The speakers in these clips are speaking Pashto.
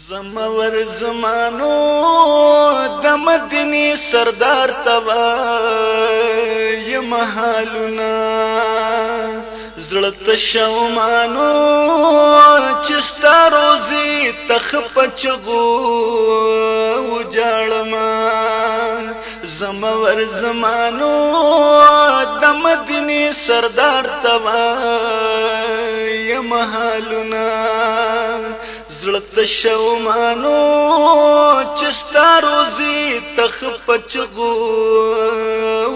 زمور زمانو د مدینی سردار توا ی محالنا زړه شومانو چستا روزي تخپچغو وجالما زمور زمانو د مدینی سردار توا ی محالنا زړه شومانو چستا روزي تخپچغو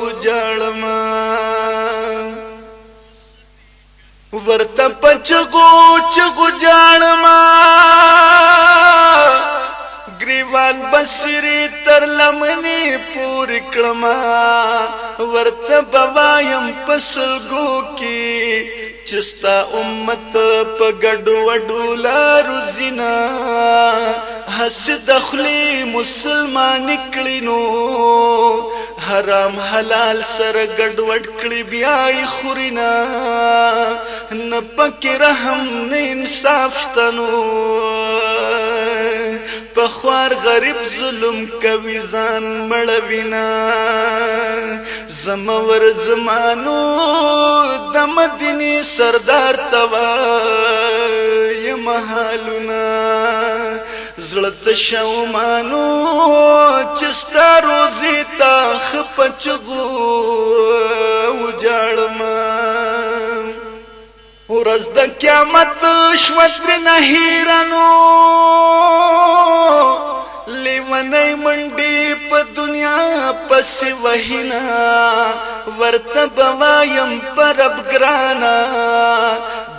وجالما ورته پچغو چغو جالما گریوان بصری تر لمنی پور کلما ورته بوایم پسلگو کی چستا امت پا گڑو وڈو لارو زنا حس دخلی مسلمان نکلینو حرام حلال سر گڑوڑ کڑی بیائی خورینا نپک رحم نه انصاف شتنو پخوار غریب ظلم کوي ځان مړوینا زمور زمانو د مدینی سردار توا ی محالنا زړه شومانو چستا روزي تا خپچغو وجالما ورځ د قیامت شوتر نهیرانو لیونی منډي په دنیا پس وهینا ورته بوایم پرب ګرانا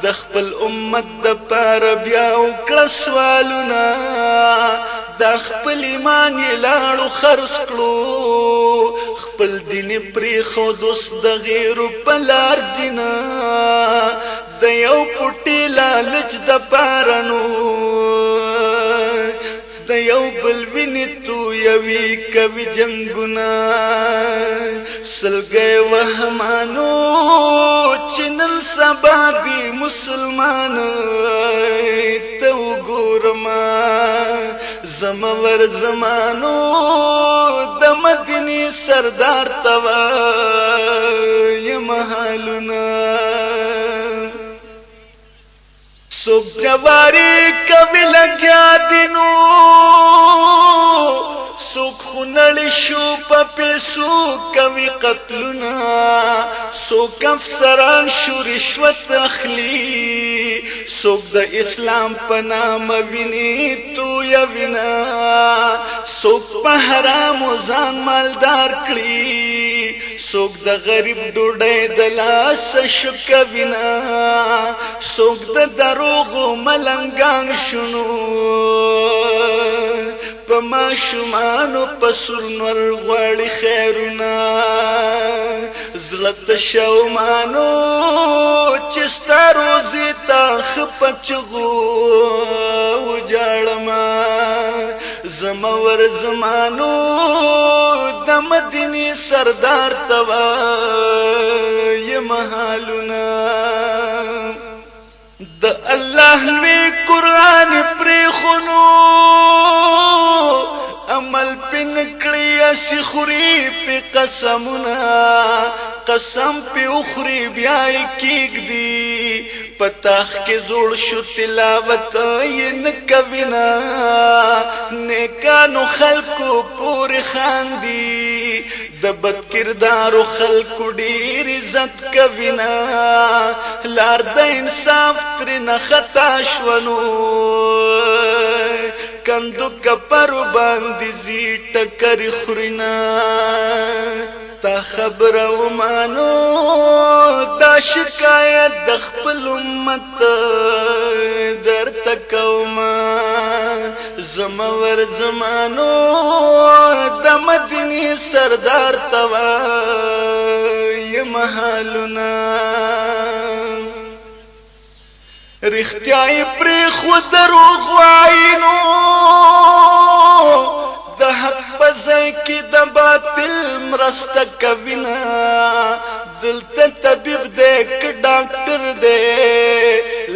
د خپل امت د پاره بیا وکړه سوالونه د خپل ایمان یې لاړو خرڅ کړو خپل دین پرېښود اوس د غیرو په لار ځینه د یو پټي لالچ د پاره نو د یو بل ویني تو یوي کوي جنگونه سلګي وهمانو چنل سبا دی مسلمان ته وګورما زمور زمانو د مدینی سردار توا ی محالنا سوک جواری کبھی لگیا دینو سوک خونړی شو په پیسو کوي قتلونه سوک افسران شو رشوت اخلي سوک د اسلام په نام ویني تو یا وینا سوک په حرام ځان مالدار کړي سوک د غریب ډوډۍ د لاس شکوینا سوک د دروغو ملنګان شنو په ماشومانو په سرنور غواړي خیرونه زړه شومانو چستا روزي تا خپچغو وجالما زمور زمانو د مدینی سردار توا ی محالنا د الله وی قرآن پری خونو عمل پن کړی اسی خوري په قسمنا قسم په اخري بیا کېګ دی پتاخ کې جوړ شو تلاوت یې نکوینا نیکانو خلقو پور خاندي د بد کردارو خلقو ډیر عزت کوینا لار د انصاف تر نه خطا شونو کندو کپر باندې زی ټکر خرینا تا خبر او مانو دا شکایت د خپل امت در تکوما زمور زمانو د مدینی سردار توا ی محالنا رښتیاي پرې خو دروغ وایینو د حق په ځای کې د باطل مرسته کوینا دلته طبيب دې ک ډاکټر دې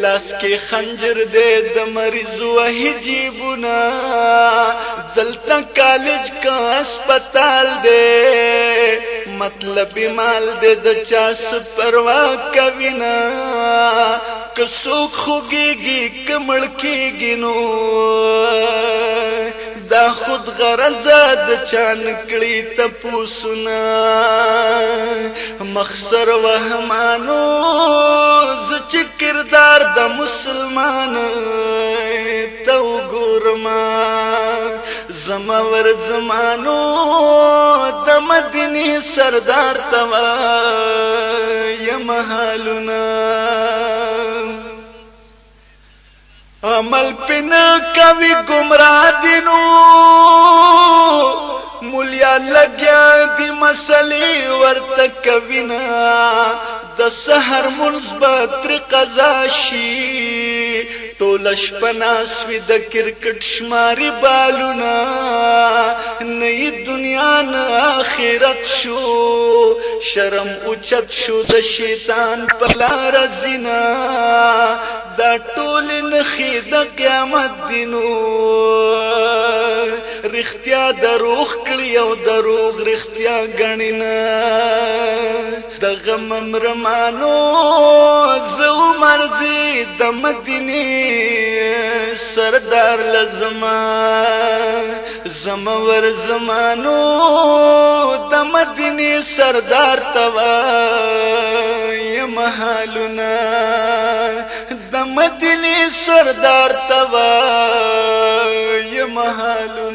لا لاس کې خنجر دے د مریض وحی جیبنا دلتا کالج کا اسپتال دے مطلب مال دے د چاس پروا کوینا کسوک خوگیگی کمڑکیگی نو دا خود غرض د چانکڑی تپوسنا مخسر وهمانو زچ کردار د مسلمان تو ګورما زمور زمانو د مدینی سردار توا یمحالنا عمل پن کوي گمراه دینو مولیا لګیا دی مسلې ورته کوینا د سحر منځ قضا شي ټولش پناس وی د کرکټ شماري بالونا نه دنیا نه آخرت شو شرم اوچت شو د شیطان په لار زنا دا ټول نخي د قیامت دینو رښتیا دروغ کړی او دروغ رښتیا غنینا د غم مرمانو زو مرضی د مدینه سردار لزما زمور زمانو د مدینه سردار توا یمحالنا د مدینه سردار توا یمحالنا